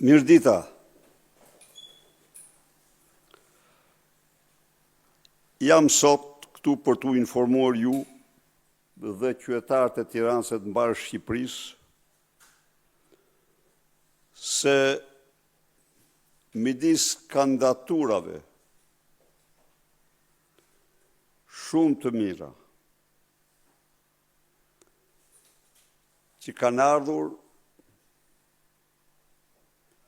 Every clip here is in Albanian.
Mirdita, jam sot këtu për t'u informuar ju dhe qytetarët e Tiranës e të mbarë Shqipërisë se midis kandidaturave shumë të mira që kanë ardhur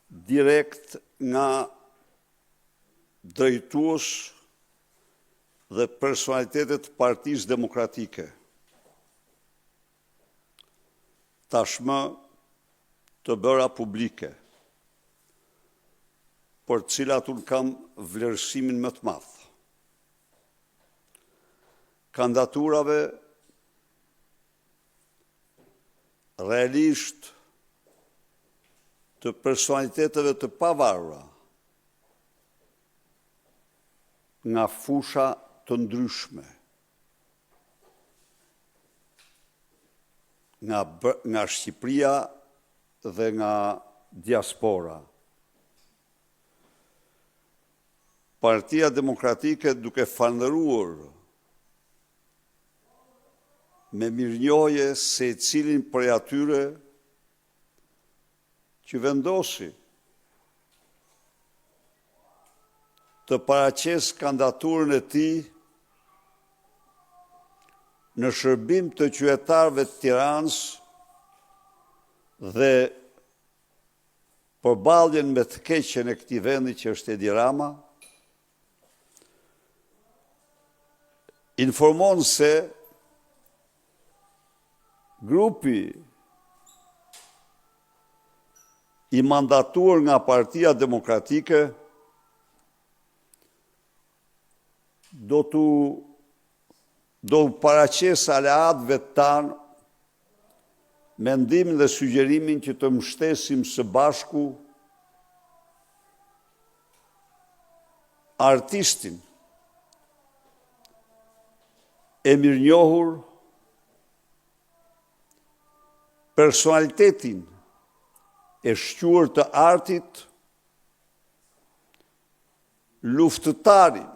direkt nga drejtues dhe personalitetet Partisë Demokratike. Tashmë të bëra publike, për cilat unë kam vlerësimin më të madh. Kandidaturave realisht të personaliteteve të pavarura nga fusha të ndryshme, nga Shqipëria dhe nga diaspora. Partia Demokratike, duke falëndëruar me mirënjohje secilin prej atyre që vendosi të paraqes kandidaturën e tij në shërbim të qytetarëve të Tiranës dhe përballjen me të keqen e këtij vendi që është Edi Rama, informon se grupi i mandatuar nga Partia Demokratike do paraqes aleatëve tanë mendimin dhe sugjerimin që të mbështesim së bashku artistin e mirënjohur, personalitetin e shquar të artit, luftëtarin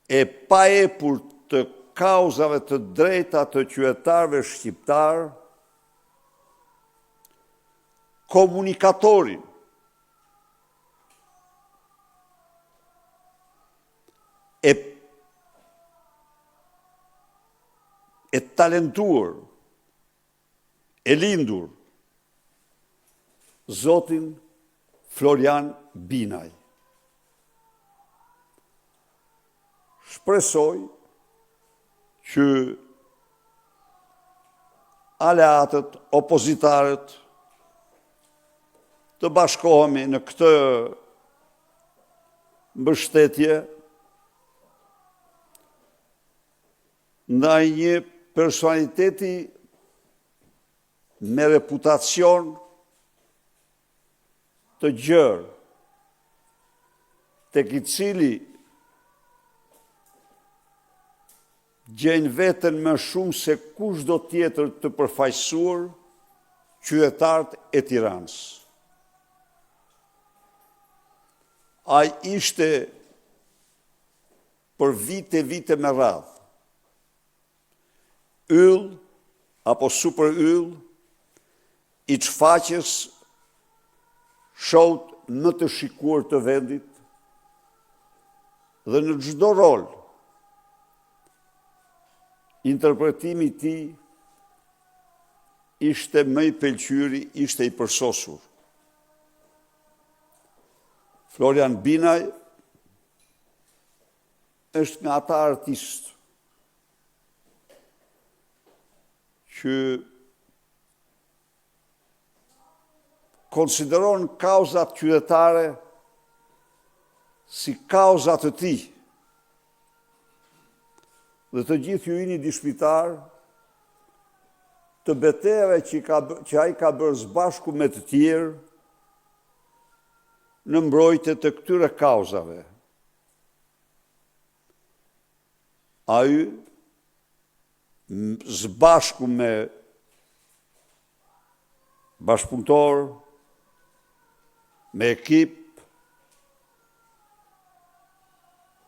e paepur të kauzave të drejta të qytetarëve shqiptar, komunikatorin e talentuar, e lindur, zotin Florian Binaj. Shpresoj që aleatët, opozitarët, të bashkohemi në këtë mbështetje ndaj një personaliteti me reputacion të gjerë, tek i cili gjenë veten më shumë se kushdo tjetër të përfaqësuar qytetarët e Tiranës. Ai ishte për vite me radhë yll apo super yll i çfaqjes shout në të shikuar të vendit dhe në çdo rol interpretimi i tij ishte më i pëlqyeri, ishte i përsosur. Florian Binaj është nga ata artistë që konsideron kauzat qytetare si kauzat të tij. Dhe të gjithë ju jeni dishpitar të betejave që ai ka bërë së bashku me të tjerë në mbrojtje të këtyre kauzave. Ai së bashku me bashkëpunëtor, me ekip,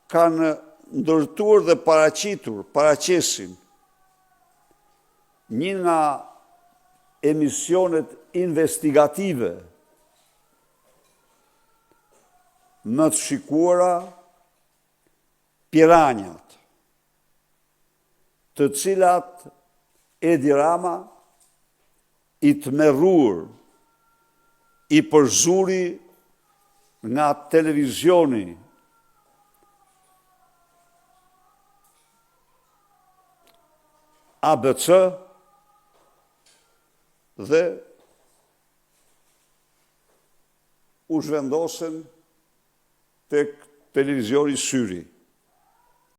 kanë ndërtuar dhe paraqisin një nga emisionet investigative më të shikuara, Piranjat, të cilat Edi Rama i tmerrur, i përzuri nga televizioni ABC dhe u zhvendosen tek televizioni Syri.